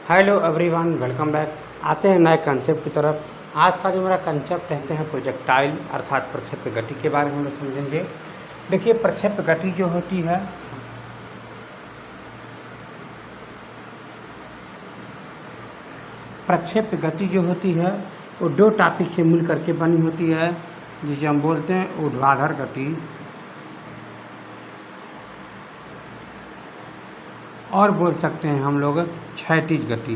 Hello everyone, welcome back. आते हैं नए कंसेप्ट की तरफ। आज का जो मेरा कंसेप्ट कहते हैं प्रोजेक्टाइल अर्थात प्रक्षेप्य गति के बारे में हम लोग समझेंगे। देखिए, प्रक्षेप्य गति जो होती है प्रक्षेप्य गति जो होती है वो दो टॉपिक से मिल करके बनी होती है, जिसे हम बोलते हैं ऊर्ध्वाधर गति और बोल सकते हैं हम लोग क्षैतिज गति।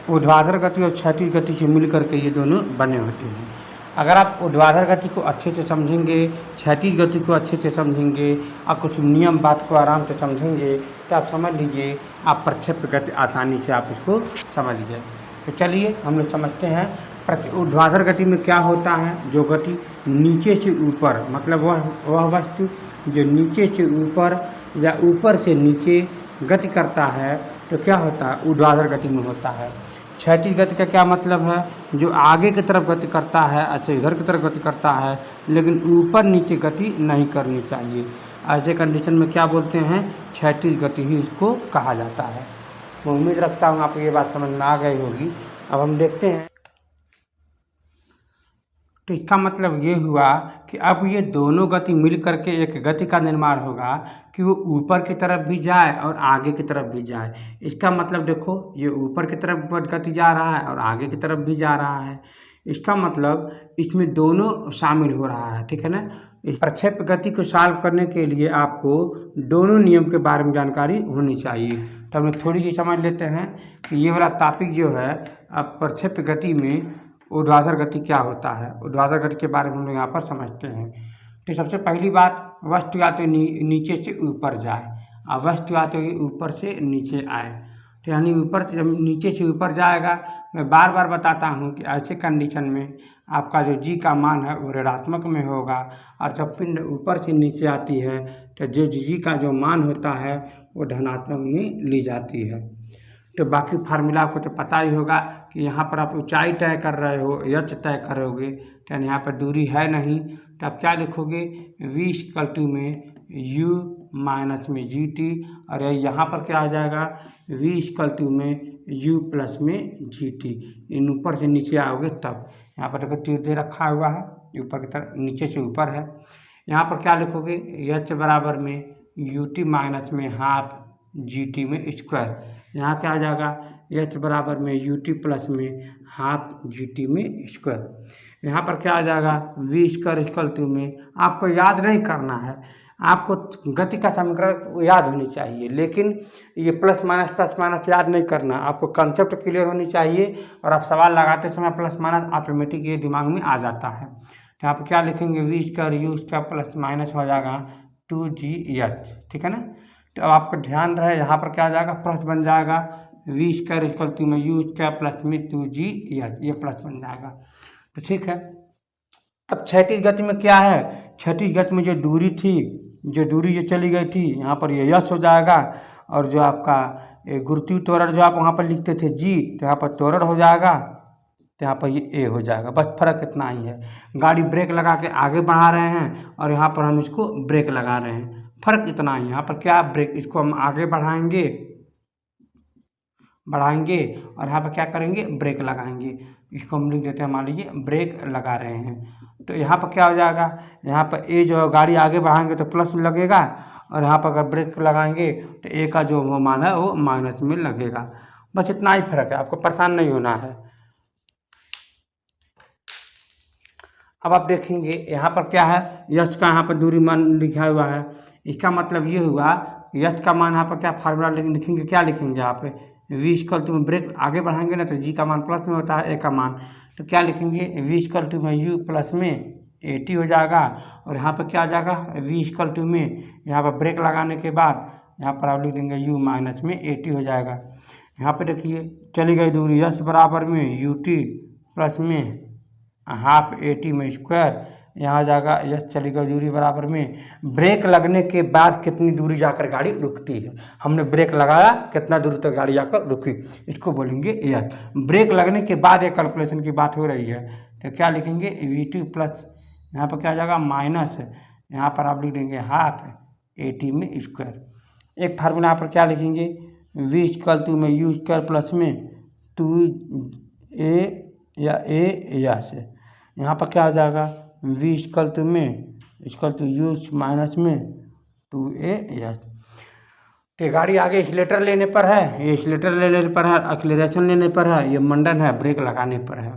ऊर्ध्वाधर गति और क्षैतिज गति से मिल करके ये दोनों बने होते हैं। अगर आप ऊर्ध्वाधर गति को अच्छे से समझेंगे, क्षैतिज गति को अच्छे से समझेंगे और कुछ नियम बात को आराम से समझेंगे तो आप समझ लीजिए आप प्रक्षेप्य गति आसानी से आप इसको समझ गए। तो चलिए हम लोग समझते हैं ऊर्ध्वाधर गति में क्या होता है। जो गति नीचे से ऊपर, मतलब वह वस्तु जो नीचे से ऊपर या ऊपर से नीचे गति करता है तो क्या होता है, ऊर्ध्वाधर गति में होता है। क्षैतिज गति का क्या मतलब है, जो आगे की तरफ गति करता है, अच्छा इधर की तरफ गति करता है, लेकिन ऊपर नीचे गति नहीं करनी चाहिए। ऐसे कंडीशन में क्या बोलते हैं, क्षैतिज गति ही इसको कहा जाता है। मैं उम्मीद रखता हूँ आपको ये बात समझ में आ गई होगी। अब हम देखते हैं। तो इसका मतलब ये हुआ कि अब ये दोनों गति मिल करके एक गति का निर्माण होगा कि वो ऊपर की तरफ भी जाए और आगे की तरफ भी जाए। इसका मतलब देखो, ये ऊपर की तरफ गति जा रहा है और आगे की तरफ भी जा रहा है। इसका मतलब इसमें दोनों शामिल हो रहा है, ठीक है ना। इस प्रक्षेप्य गति को सॉल्व करने के लिए आपको दोनों नियम के बारे में जानकारी होनी चाहिए। तो हम थोड़ी सी समझ लेते हैं कि ये वाला टॉपिक जो है, अब प्रक्षेप्य गति में ऊर्ध्वाधर गति क्या होता है। ऊर्ध्वाधर गति के बारे में हम लोग यहाँ पर समझते हैं। तो सबसे पहली बात, वस्तु या तो नीचे से ऊपर जाए और वस्तु या तो ऊपर से नीचे आए। तो यानी ऊपर जब नीचे से ऊपर जाएगा, मैं बार बार बताता हूँ कि ऐसे कंडीशन में आपका जो जी का मान है वो ऋणात्मक में होगा, और जब पिंड ऊपर से नीचे आती है तो जो जी का जो मान होता है वो धनात्मक में ली जाती है। तो बाकी फार्मूला आपको तो पता ही होगा कि यहाँ पर आप ऊंचाई तय कर रहे हो, यच तय करोगे, तो यहाँ पर दूरी है नहीं, तो आप क्या लिखोगे, v इक्वल टू में u माइनस में जी टी, और यहाँ पर क्या आ जाएगा, v इक्वल टू में u प्लस में जी टी। इन ऊपर से नीचे आओगे तब यहाँ पर देखो तीर दे रखा हुआ है, ऊपर की तरफ नीचे से ऊपर है। यहाँ पर क्या लिखोगे, h बराबर में यू टी माइनस में हाफ जी टी में स्क्वायर। यहाँ क्या आ जाएगा, h बराबर में यू टी प्लस में हाफ जी टी में स्क्वायर। यहाँ पर क्या आ जाएगा, v स्क्वायर इक्वल टू में, आपको याद नहीं करना है, आपको गति का समीकरण याद होनी चाहिए, लेकिन ये प्लस माइनस याद नहीं करना, आपको कंसेप्ट क्लियर होनी चाहिए। और आप सवाल लगाते समय प्लस माइनस ऑटोमेटिक ये दिमाग में आ जाता है। तो यहाँ पर क्या लिखेंगे, v square U square plus minus हो जाएगा 2gh, ठीक है ना। तो अब आपका ध्यान रहे, यहाँ पर क्या आ जाएगा, प्लस बन जाएगा, v स्क्वायर इक्वल टू में यू स्क्वायर प्लस में 2gh, ये प्लस बन जाएगा। तो ठीक है। अब क्षैतिज गति में क्या है, क्षैतिज गति में जो दूरी थी, जो दूरी जो चली गई थी, यहाँ पर ये यश हो जाएगा, और जो आपका गुरुत्वीय त्वरण जो आप वहाँ पर लिखते थे जी, तो यहाँ पर त्वरण हो जाएगा, तो यहाँ पर ये ए हो जाएगा। बस फर्क इतना ही है, गाड़ी ब्रेक लगा के आगे बढ़ा रहे हैं और यहाँ पर हम इसको ब्रेक लगा रहे हैं, फर्क इतना ही। यहाँ पर क्या ब्रेक, इसको हम आगे बढ़ाएंगे और यहाँ पर क्या करेंगे, ब्रेक लगाएंगे। इसको हम लिख देते हैं, मान लीजिए ब्रेक लगा रहे हैं। तो यहाँ पर क्या हो जाएगा, यहाँ पर ए जो गाड़ी आगे बढ़ाएंगे तो प्लस में लगेगा, और यहाँ पर अगर ब्रेक लगाएंगे तो ए का जो मान है वो माइनस में लगेगा। बस इतना ही फर्क है, आपको परेशान नहीं होना है। अब आप देखेंगे यहाँ पर क्या है, यश का यहाँ पर दूरी मान लिखा हुआ है। इसका मतलब ये हुआ, यश का मान यहाँ पर क्या फार्मूला लिखेंगे, क्या लिखेंगे यहाँ पे, v इक्वल टू में ब्रेक आगे बढ़ाएंगे ना तो g का मान प्लस में होता है, a का मान, तो क्या लिखेंगे, v इक्वल टू में u प्लस में 80 हो जाएगा। और यहाँ पर क्या आ जाएगा, v इक्वल टू में, यहाँ पर ब्रेक लगाने के बाद यहाँ पर आप लिख देंगे u माइनस में 80 हो जाएगा। यहाँ पर देखिए चली गई दूरी, यश बराबर में यू टी प्लस में हाफ 80 में स्क्वायर, यहाँ जाएगा यश चली गई दूरी बराबर में ब्रेक लगने के बाद कितनी दूरी जाकर गाड़ी रुकती है। हमने ब्रेक लगाया, कितना दूर तक गाड़ी जाकर रुकी, इसको बोलेंगे यश। ब्रेक लगने के बाद एक कैलकुलेशन की बात हो रही है, तो क्या लिखेंगे, वी2 प्लस, यहाँ पर क्या जाएगा माइनस, यहाँ पर आप लिख देंगे हाफ 80 में स्क्वायर। एक फार्मूला यहाँ पर क्या लिखेंगे, v इक्वल टू में यू स्क्वायर प्लस में 2a या a या से, यहाँ पर क्या हो जाएगा v इक्वल टू में इक्वल टू यू माइनस में 2a या। तो गाड़ी आगे एक्सीलेटर लेने पर है, ये एक्सीलेटर लेने पर है, एक्सीलरेशन लेने पर है, ये मंडन है ब्रेक लगाने पर है।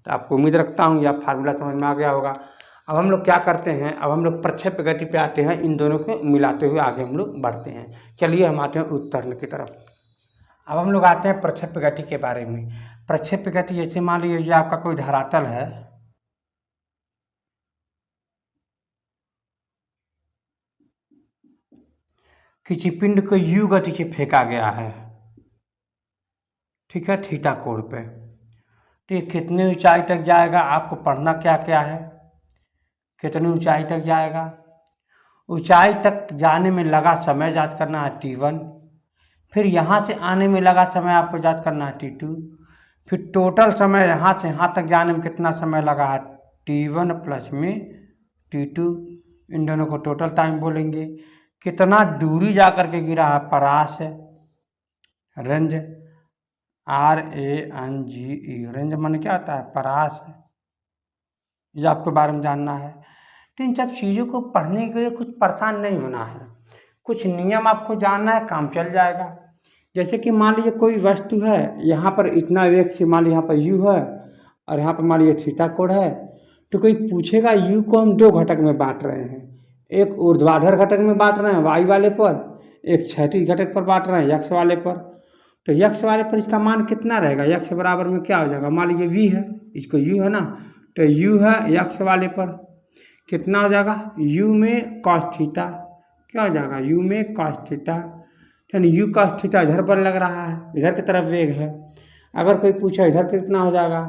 तो आपको उम्मीद रखता हूँ यह फार्मूला समझ में आ गया होगा। अब हम लोग क्या करते हैं, अब हम लोग प्रक्षेप्य गति पे आते हैं, इन दोनों को मिलाते हुए आगे हम लोग बढ़ते हैं। चलिए हम आते हैं उत्तरण की तरफ। अब हम लोग आते हैं प्रक्षेप्य गति के बारे में। प्रक्षेप्य गति जैसे मान लीजिए ये आपका कोई धरातल है, किसी पिंड को यू गति से फेंका गया है, ठीक है, थीटा कोण पे। तो ये कितनी ऊंचाई तक जाएगा, आपको पढ़ना क्या क्या है, कितनी ऊंचाई तक जाएगा। ऊंचाई तक जाने में लगा समय याद करना है t1, फिर यहाँ से आने में लगा समय आपको याद करना है t2, फिर टोटल समय यहाँ से यहाँ तक जाने में कितना समय लगा है t1 प्लस में t2, इन दोनों को टोटल टाइम बोलेंगे। कितना दूरी जा कर के गिरा है, परास है, रेंज RANGE, रेंज मन क्या होता है, परास है, ये आपके बारे में जानना है। तो इन सब चीज़ों को पढ़ने के लिए कुछ परेशान नहीं होना है, कुछ नियम आपको जानना है, काम चल जाएगा। जैसे कि मान लीजिए कोई वस्तु है, यहाँ पर इतना वेग से मान लीजिए यहाँ पर u है और यहाँ पर मान लीजिए थीटा कोण है, तो कोई पूछेगा u को हम दो घटक में बांट रहे हैं, एक ऊर्ध्वाधर घटक में बांट रहे हैं y वाले पर, एक क्षैतिज घटक पर बांट रहे हैं x वाले पर। तो x वाले पर इसका मान कितना रहेगा, x बराबर में क्या हो जाएगा, मान लीजिए v है, इसको u है ना, तो u है x वाले पर कितना हो जाएगा, u में cos थीटा, क्या हो जाएगा u में cos थीटा, यानी u cos थीटा इधर पर लग रहा है, इधर की तरफ वेग है। अगर कोई पूछे इधर कितना हो जाएगा,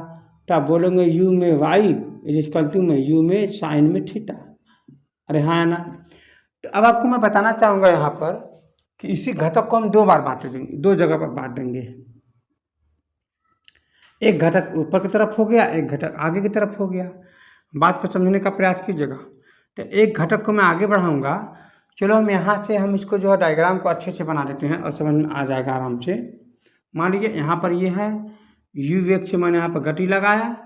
तो आप बोलेंगे u में y इक्वल टू में u में साइन में थीटा। अरे हाँ है ना। तो अब आपको मैं बताना चाहूँगा यहाँ पर कि इसी घटक को हम दो बार बांट देंगे, दो जगह पर बांट देंगे। एक घटक ऊपर की तरफ हो गया, एक घटक आगे की तरफ हो गया। बात को समझने का प्रयास कीजिएगा। तो एक घटक को मैं आगे बढ़ाऊंगा, चलो हम यहाँ से हम इसको जो है डायग्राम को अच्छे से बना देते हैं और समझ में आ जाएगा आराम से। मान लीजिए यहाँ पर ये है u वेग से मैंने यहाँ पर गति लगाया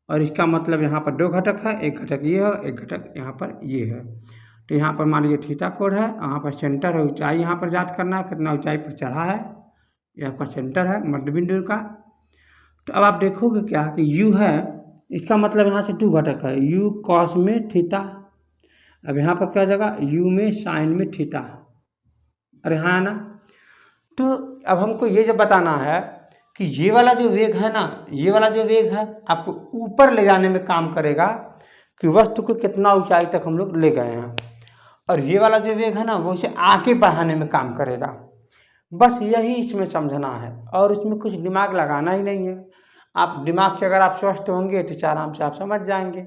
और इसका मतलब यहाँ पर दो घटक है, एक घटक ये है, एक घटक यहाँ पर ये है। तो यहाँ पर मान लीजिए थीटा कोण है, यहाँ पर सेंटर है, ऊंचाई यहाँ पर याद करना है कितना ऊंचाई पर चढ़ा है, ये आपका सेंटर है मध्य बिंदु का। तो अब आप देखोगे क्या कि u है, इसका मतलब यहाँ से दो घटक है, u cos में थीटा, अब यहाँ पर क्या हो जाएगा u में साइन में थीटा। अरे हाँ ना। तो अब हमको ये जो बताना है कि ये वाला जो वेग है ना, ये वाला जो वेग है आपको ऊपर ले जाने में काम करेगा कि वस्तु को कितना ऊंचाई तक हम लोग ले गए हैं, और ये वाला जो वेग है ना वो इसे आगे बढ़ाने में काम करेगा। बस यही इसमें समझना है और इसमें कुछ दिमाग लगाना ही नहीं है। आप दिमाग से अगर आप स्वस्थ होंगे तो आराम से आप समझ जाएंगे।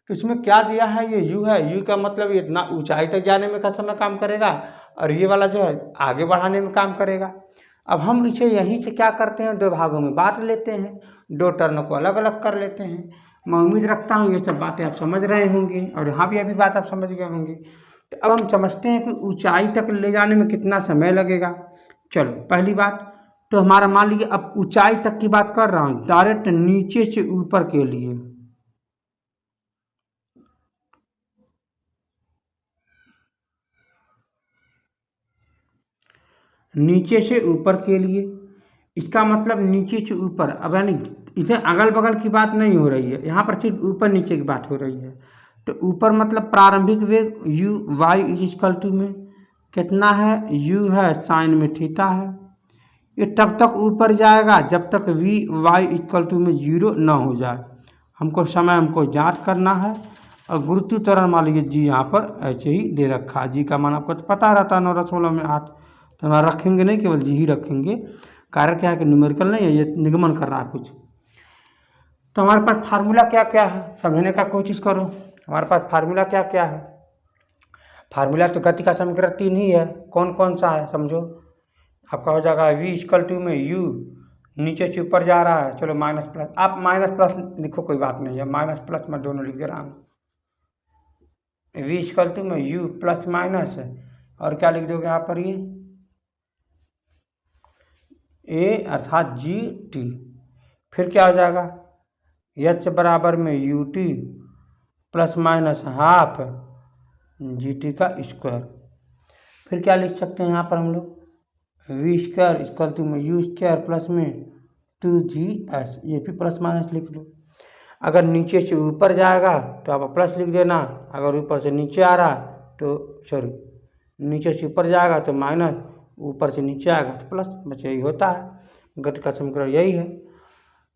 तो इसमें क्या दिया है, ये u है, u का मतलब ये इतना ऊंचाई तक जाने में का समय काम करेगा और ये वाला जो है आगे बढ़ाने में काम करेगा। अब हम इसे यहीं से क्या करते हैं, दो भागों में बांट लेते हैं, दो टर्नों को अलग अलग कर लेते हैं। मैं उम्मीद रखता हूँ ये सब बातें आप समझ रहे होंगे और यहाँ भी अभी बात आप समझ गए होंगे। तो अब हम समझते हैं कि ऊंचाई तक ले जाने में कितना समय लगेगा। चलो पहली बात तो हमारा मान लीजिए, अब ऊंचाई तक की बात कर रहा हूँ, डायरेक्ट नीचे से ऊपर के लिए। नीचे से ऊपर के लिए, इसका मतलब नीचे से ऊपर, अब यानी इसे अगल बगल की बात नहीं हो रही है, यहाँ पर सिर्फ ऊपर नीचे की बात हो रही है। तो ऊपर मतलब प्रारंभिक वेग u y इक्वल टू में कितना है, u है साइन में थीटा है। ये तब तक ऊपर जाएगा जब तक v y इक्वल टू में 0 ना हो जाए। हमको समय हमको जांच करना है और गुरुत्व त्वरण मान लीजिए जी यहाँ पर ऐसे ही दे रखा है। जी का मान आपको तो पता रहता है 9.8, तो हमारा रखेंगे नहीं, केवल जी ही रखेंगे। कारण क्या है कि न्यूमेरिकल नहीं है, ये निगमन कर रहा है कुछ। तो हमारे पास फार्मूला क्या क्या है समझने का कोशिश करो। हमारे पास फार्मूला क्या क्या है, फार्मूला तो गति का समीकरण 3 ही है। कौन कौन सा है समझो, आपका हो जाएगा v इक्वल टू में u नीचे से ऊपर जा रहा है, चलो माइनस प्लस, आप माइनस प्लस लिखो कोई बात नहीं है, माइनस प्लस मैं दोनों लिख दे रहा हूँ। v इक्वल टू में u प्लस माइनस है और क्या लिख दोगे यहाँ पर, ये ए अर्थात जी टी। फिर क्या हो जाएगा, एच बराबर में U T plus minus half G T का स्क्वायर। फिर क्या लिख सकते हैं यहाँ पर हम लोग, वी स्क्वायर इक्वल टू में यू स्क्वायर प्लस में 2GS, ये भी प्लस माइनस लिख लो। अगर नीचे से ऊपर जाएगा तो आप प्लस लिख देना, अगर ऊपर से नीचे आ रहा तो सॉरी नीचे से ऊपर जाएगा तो माइनस, ऊपर से नीचे आएगा तो प्लस, बस यही होता है गति का समीकरण, यही है।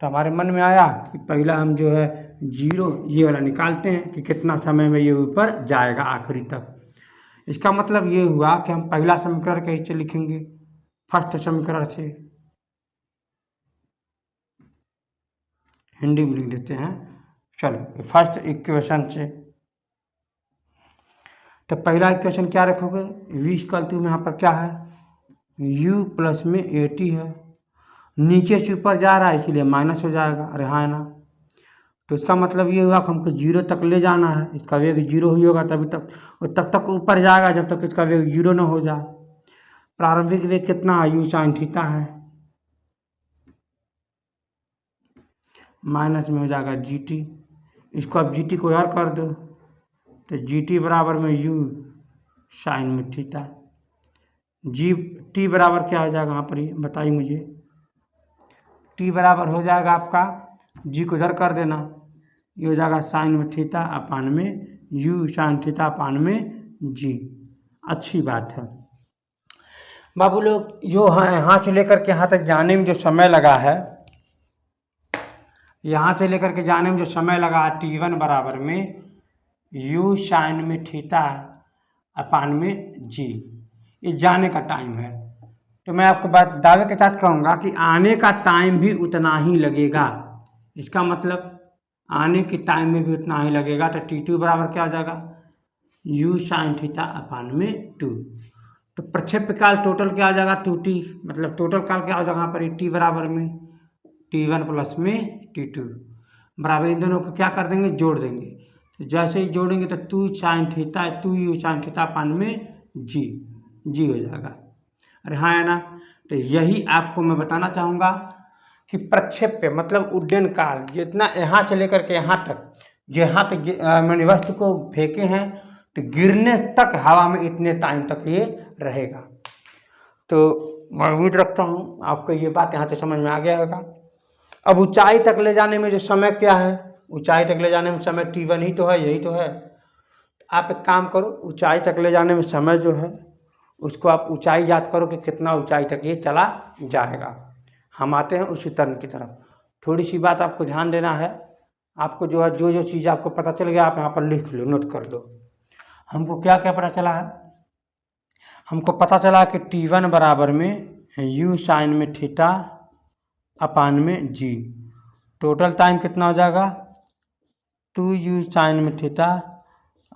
तो हमारे मन में आया कि पहला हम जो है जीरो ये वाला निकालते हैं कि कितना समय में ये ऊपर जाएगा आखिरी तक। इसका मतलब ये हुआ कि हम पहला समीकरण कहीं से लिखेंगे, फर्स्ट समीकरण से, हिंदी में लिख देते हैं। चलो फर्स्ट इक्वेशन से, तो पहला इक्वेशन क्या रखोगे, v इक्वल टू में यहाँ पर क्या है, u प्लस में 80 है, नीचे से ऊपर जा रहा है इसलिए माइनस हो जाएगा, अरे हाँ है ना। तो इसका मतलब ये हुआ कि हमको जीरो तक ले जाना है, इसका वेग जीरो ही होगा तभी तक, और तब तक ऊपर जाएगा जब तक इसका वेग जीरो ना हो जाए। प्रारंभिक वेग कितना है, u साइन थीटा है, माइनस में हो जाएगा जी टी, इसको अब जी टी को यार कर दो तो जी टी बराबर में u साइन में थीटा, जी टी बराबर क्या हो जाएगा यहाँ पर, ये बताइए मुझे। टी बराबर हो जाएगा आपका, जी को इधर कर देना, ये हो जाएगा साइन में थीटा अपान में यू साइन थीटा अपान में जी। अच्छी बात है बाबू लोग। जो यहाँ से लेकर के यहाँ तक जाने में जो समय लगा है, यहाँ से लेकर के जाने में जो समय लगा है T1 बराबर में यू साइन में थीटा अपान में जी, ये जाने का टाइम है। तो मैं आपको बात दावे के साथ कहूँगा कि आने का टाइम भी उतना ही लगेगा। इसका मतलब आने के टाइम में भी उतना ही लगेगा। तो T2 बराबर क्या हो जाएगा, यू साइन थीटा अपान में 2। तो प्रक्षेप्य काल टोटल क्या हो जाएगा 2t, मतलब टोटल काल क्या हो जाएगा यहाँ पर टी बराबर में T1 प्लस में T2 बराबर, इन दोनों को क्या कर देंगे, जोड़ देंगे। तो जैसे ही जोड़ेंगे तो 2 sine theta 2 you sine theta upon में जी हो जाएगा, अरे हाँ है ना। तो यही आपको मैं बताना चाहूँगा कि प्रक्षेप्य मतलब उड्डयन काल, जितना यहाँ से लेकर के यहाँ तक, जहाँ तक मैंने वस्तु को फेंके हैं तो गिरने तक हवा में इतने टाइम तक ये रहेगा। तो मैं उम्मीद रखता हूँ आपको ये बात यहाँ से समझ में आ गया होगा। अब ऊंचाई तक ले जाने में जो समय क्या है, ऊंचाई तक ले जाने में समय T1 ही तो है, यही तो है। आप एक काम करो, ऊंचाई तक ले जाने में समय जो है उसको आप ऊंचाई याद करो कि कितना ऊंचाई तक ये चला जाएगा। हम आते हैं उसी तरह की तरफ। थोड़ी सी बात आपको ध्यान देना है, आपको जो है जो चीज़ आपको पता चल गया आप यहाँ पर लिख लो, नोट कर लो। हमको क्या क्या पता चला है, हमको पता चला कि T1 बराबर में यू साइन में थीटा अपान में जी, टोटल टाइम कितना हो जाएगा 2 यू साइन में थीटा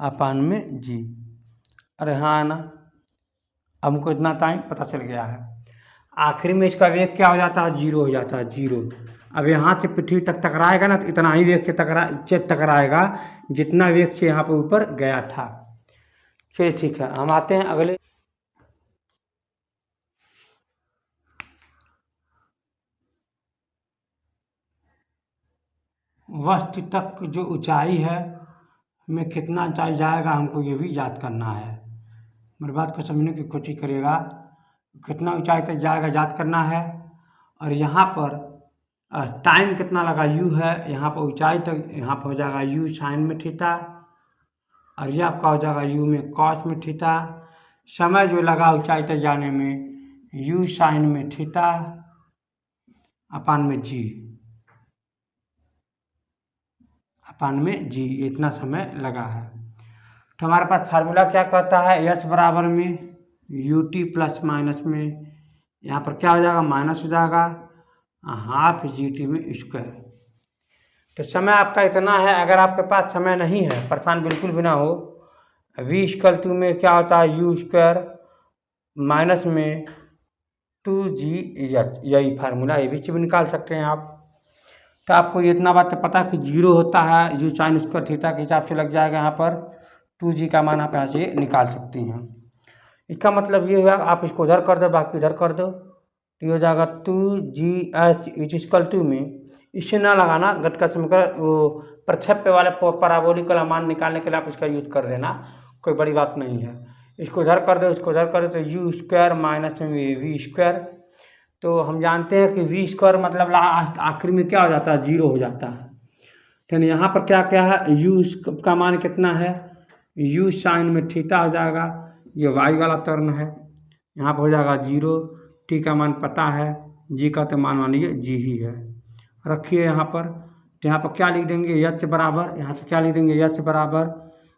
अपान में जी, अरे हाँ ना। अब हमको इतना टाइम पता चल गया है। आखिर में इसका वेग क्या हो जाता है, जीरो हो जाता है, जीरो। अब यहाँ से पृथ्वी तक टकराएगा ना तो इतना ही वेग से टकराएगा जितना वेग से यहाँ पर ऊपर गया था। चलिए ठीक है, हम आते हैं अगले। वस्तु तक जो ऊंचाई है में कितना ऊंचाई जाएगा हमको ये भी याद करना है। मेरी बात को समझने की कोशिश करिएगा, कितना ऊंचाई तक जाएगा याद करना है। और यहाँ पर टाइम कितना लगा यू है, यहाँ पर ऊंचाई तक यहाँ पर हो जाएगा यू साइन में थीटा, और यह आपका हो जाएगा यू में कॉस में थीटा। समय जो लगा ऊंचाई तक जाने में यू साइन में थीटा अपान में जी, अपान में जी, इतना समय लगा है। तो हमारे पास फार्मूला क्या कहता है, एच बराबर में यू टी प्लस माइनस में यहाँ पर क्या हो जाएगा, माइनस हो जाएगा हाफ जी टी में स्क्वायर। तो समय आपका इतना है। अगर आपके पास समय नहीं है, परेशान बिल्कुल भी ना हो, वी इक्वल टू में क्या होता है यू स्क्वायर माइनस में 2GH, यही फार्मूला, ये भी चीज निकाल सकते हैं आप। तो आपको ये इतना बात पता कि जीरो होता है यू साइन स्क्वायर थीटा के हिसाब से लग जाएगा, यहाँ पर 2G का मान आप यहाँ से निकाल सकती हैं। इसका मतलब ये हुआ आप इसको उधर कर दो, बाकी इधर कर दो, तो ये हो जाएगा 2GH इक्वल टू में, इससे ना लगाना गति का समीकरण, वो प्रक्षेप्य वाले पैराबोलिक वाला मान निकालने के लिए आप इसका यूज कर देना, कोई बड़ी बात नहीं है। इसको इधर कर दो, इसको इधर कर दो, तो यू स्क्वायर माइनस में वी स्क्वायर। तो हम जानते हैं कि वी स्क्वायर मतलब आखिर में क्या हो जाता है, जीरो हो जाता है। तो यहाँ पर क्या क्या है, यू का मान कितना है, यू साइन में थीटा हो जाएगा, ये वाई वाला टर्म है, यहाँ पर हो जाएगा जीरो। टी का मान पता है, जी का तो मान मानिए जी ही है, रखिए यहाँ पर। तो यहाँ पर क्या लिख देंगे, एच बराबर, यहाँ से क्या लिख देंगे, एच बराबर,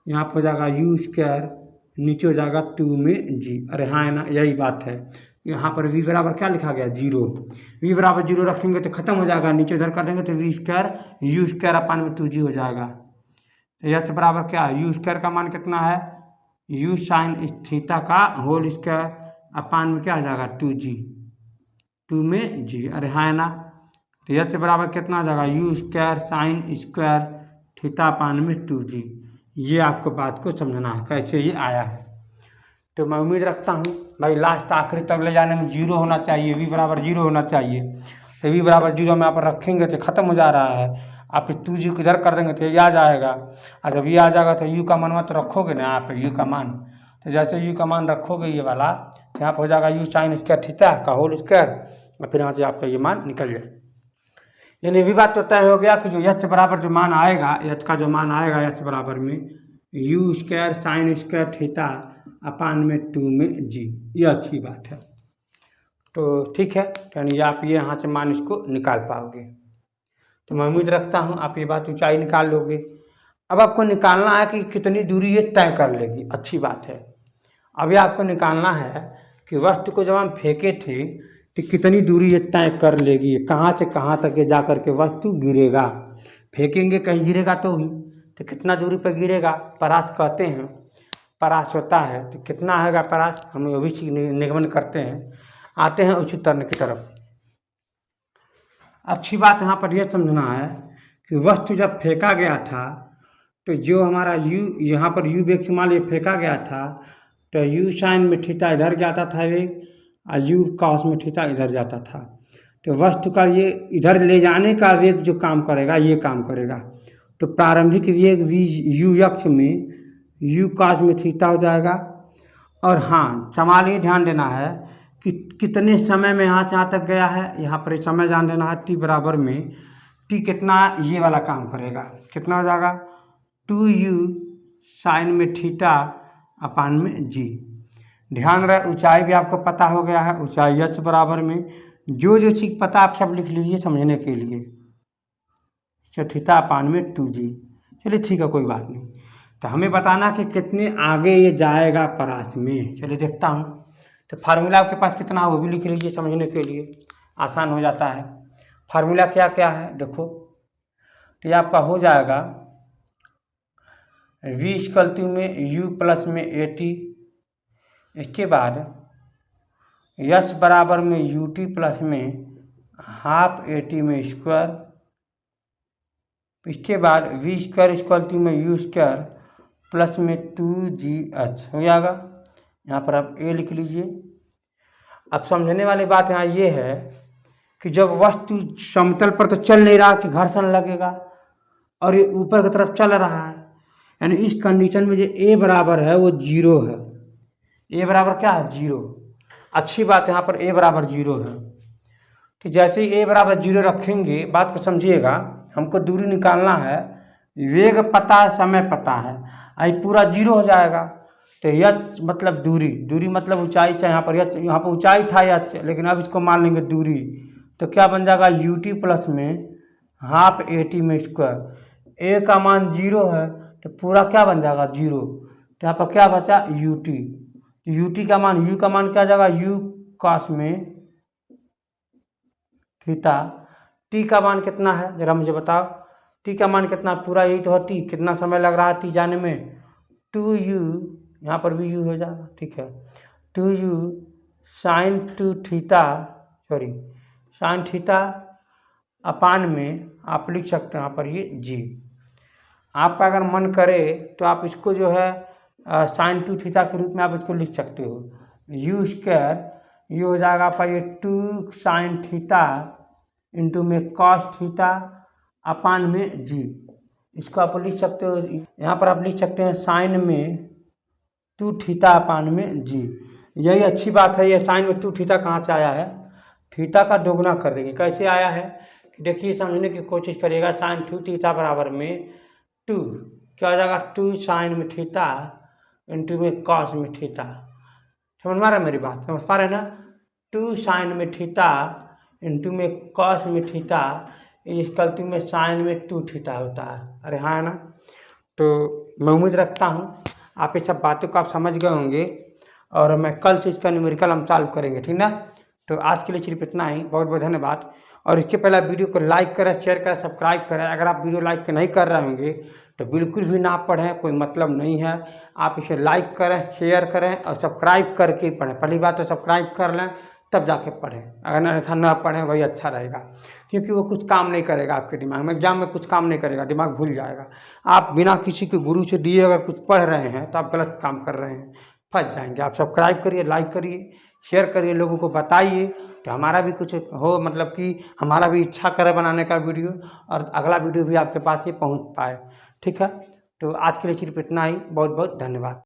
यहाँ पर हो जाएगा यू स्क्वायर, नीचे हो जाएगा 2 में जी। अरे हाँ है ना, यही बात है। यहाँ पर v बराबर क्या लिखा गया, जीरो। v बराबर जीरो रखेंगे तो खत्म हो जाएगा, नीचे उधर कर देंगे तो वी स्क्वायर यू स्क्वायर अपान में 2g हो जाएगा। तो एच बराबर क्या है, यू स्क्वायर का मान कितना है, यू साइन थीटा का होल स्क्वायर अपान में क्या हो जाएगा 2g, 2 में जी। अरे हाँ है ना। तो एच बराबर कितना हो जाएगा, you square sine square theta upon में 2g। ये आपको बात को समझना है कैसे ये आया है। तो मैं उम्मीद रखता हूँ भाई लास्ट आखिरी तक ले जाने में जीरो होना चाहिए, वी बराबर जीरो होना चाहिए। तो वी बराबर जीरो में आप रखेंगे तो खत्म हो जा रहा है, आप 2g को इधर कर देंगे तो ये आ जाएगा, और जब ये आ जाएगा तो यू का मान तो रखोगे ना आप यू का मान। तो जैसे यू का मान रखोगे ये वाला, तो यहाँ पर हो जाएगा यू साइन स्क्वायर थीटा का होल स्क्वायर, और फिर यहाँ से आपका ये मान निकल जाए। यानी भी बात तो तय हो गया कि जो एच बराबर जो मान आएगा, एच का जो मान आएगा एच बराबर में you square sine square theta upon में 2 में जी, ये अच्छी बात है। तो ठीक है, यानी आप ये यहाँ से मान इसको निकाल पाओगे। तो मैं उम्मीद रखता हूँ आप ये बात ऊंचाई निकाल लोगे। अब आपको निकालना है कि कितनी दूरी ये तय कर लेगी, अच्छी बात है। अभी आपको निकालना है कि वस्तु को जब हम फेंके थे तो कितनी दूरी ये तय कर लेगी, कहाँ से कहाँ तक ये जा कर के वस्तु गिरेगा। फेंकेंगे कहीं गिरेगा तो ही, तो कितना दूरी पर गिरेगा, परास कहते हैं, परास होता है। तो कितना आएगा परास, हम वो भी निगमन करते हैं। आते हैं उच्च तरण की तरफ। अच्छी बात यहाँ पर यह समझना है कि वस्तु जब फेंका गया था तो जो हमारा यू, यहाँ पर यू वेग से मान लिया फेंका गया था, तो यू साइन में थीटा इधर जाता था वेग, और यू कॉस में थीटा इधर जाता था। तो वस्तु का ये इधर ले जाने का वेग जो काम करेगा ये काम करेगा। तो प्रारंभिक वेग वी यू अक्ष में यू कॉस में थीटा हो जाएगा। और हाँ सवाल ये ध्यान देना है कि कितने समय में यहाँ से यहाँ तक गया है, यहाँ पर समय जान देना है। टी बराबर में टी कितना ये वाला काम करेगा, कितना हो जाएगा 2u साइन में थीटा अपान में जी। ध्यान रहे ऊंचाई भी आपको पता हो गया है, ऊंचाई h बराबर में जो चीज़ पता आप सब लिख लीजिए समझने के लिए, तो थीटा अपान में 2g। चलिए ठीक है, कोई बात नहीं। तो हमें बताना कि कितने आगे ये जाएगा परास में। चलिए देखता हूँ। तो फार्मूला आपके पास कितना है वो भी लिख लीजिए, समझने के लिए आसान हो जाता है। फार्मूला क्या क्या है देखो, तो ये आपका हो जाएगा v इक्वल टू में u प्लस में at, इसके बाद s बराबर में ut प्लस में हाफ at में स्क्वायर, इसके बाद v स्क्वायर इक्वल टू में u स्क्वायर प्लस में 2gh हो जाएगा। यहाँ पर आप a लिख लीजिए। अब समझने वाली बात यहाँ ये है कि जब वस्तु समतल पर तो चल नहीं रहा कि घर्षण लगेगा, और ये ऊपर की तरफ चल रहा है, यानी इस कंडीशन में जो a बराबर है वो जीरो है। a बराबर क्या है, जीरो। अच्छी बात यहाँ पर a बराबर जीरो है। तो जैसे ही a बराबर जीरो रखेंगे, बात को समझिएगा, हमको दूरी निकालना है, वेग पता है, समय पता है, आई पूरा जीरो हो जाएगा। तो यच मतलब दूरी, दूरी मतलब ऊंचाई, चाहे यहाँ पर यच, यहाँ पर ऊंचाई था यच, लेकिन अब इसको मान लेंगे दूरी। तो क्या बन जाएगा ut प्लस में हाफ at में स्क्वायर। a का मान जीरो है तो पूरा क्या बन जाएगा जीरो। तो यहाँ पर क्या बचा ut, ut का मान, u का मान क्या जाएगा u कॉस में थीटा। t का मान कितना है जरा मुझे बताओ, t का मान कितना, पूरा यही तो है t, कितना समय लग रहा है t जाने में 2u, यहाँ पर भी u हो जाएगा, ठीक है 2u sign to theta, sorry sine theta upon में आप लिख सकते हैं यहाँ पर ये g। आपका अगर मन करे तो आप इसको जो है साइन टू थीटा के रूप में आप इसको लिख सकते हो, यू स्क्वायर ये हो जाएगा आपका ये 2 साइन थीटा इंटू में कॉस थीटा अपान में जी। इसको आप लिख सकते हो, यहाँ पर आप लिख सकते हैं साइन में 2 थीटा अपान में जी। यही अच्छी बात है, ये साइन में 2 थीटा कहाँ से आया है, थीटा का दोगुना कर देंगे। कैसे आया है देखिए, समझने की कोशिश करिएगा। साइन 2 थीटा बराबर में 2 क्या हो जाएगा, 2 साइन में थीटा इंटू में कॉस में थीटा। समझ में आ रहा है मेरी बात, समझ पा रहे हैं ना। 2 साइन में थीटा इंटू में कॉस में थीटा इस गलती में साइन में 2 थीटा होता है। अरे हाँ है ना। तो मैं उम्मीद रखता हूँ आप ये सब बातों को आप समझ गए होंगे, और मैं कल से इसका न्यूमेरिकल हम सॉल्व करेंगे, ठीक ना। तो आज के लिए सिर्फ इतना ही, बहुत बहुत धन्यवाद। और इसके पहले वीडियो को लाइक करें, शेयर करें, सब्सक्राइब करें। अगर आप वीडियो लाइक नहीं कर रहे होंगे तो बिल्कुल भी ना पढ़ें, कोई मतलब नहीं है। आप इसे लाइक करें, शेयर करें और सब्सक्राइब करके पढ़ें। पहली बात तो सब्सक्राइब कर लें तब जाके पढ़ें, अगर अन्यथा ना पढ़ें वही अच्छा रहेगा, क्योंकि वो कुछ काम नहीं करेगा आपके दिमाग में, एग्जाम में कुछ काम नहीं करेगा, दिमाग भूल जाएगा। आप बिना किसी के गुरु से दिए अगर कुछ पढ़ रहे हैं तो आप गलत काम कर रहे हैं, फंस जाएंगे। आप सब्सक्राइब करिए, लाइक करिए, शेयर करिए, लोगों को बताइए, तो हमारा भी कुछ हो, मतलब कि हमारा भी इच्छा करे बनाने का वीडियो, और अगला वीडियो भी आपके पास ये पहुंच पाए, ठीक है। तो आज के लिए सिर्फ इतना ही, बहुत बहुत धन्यवाद।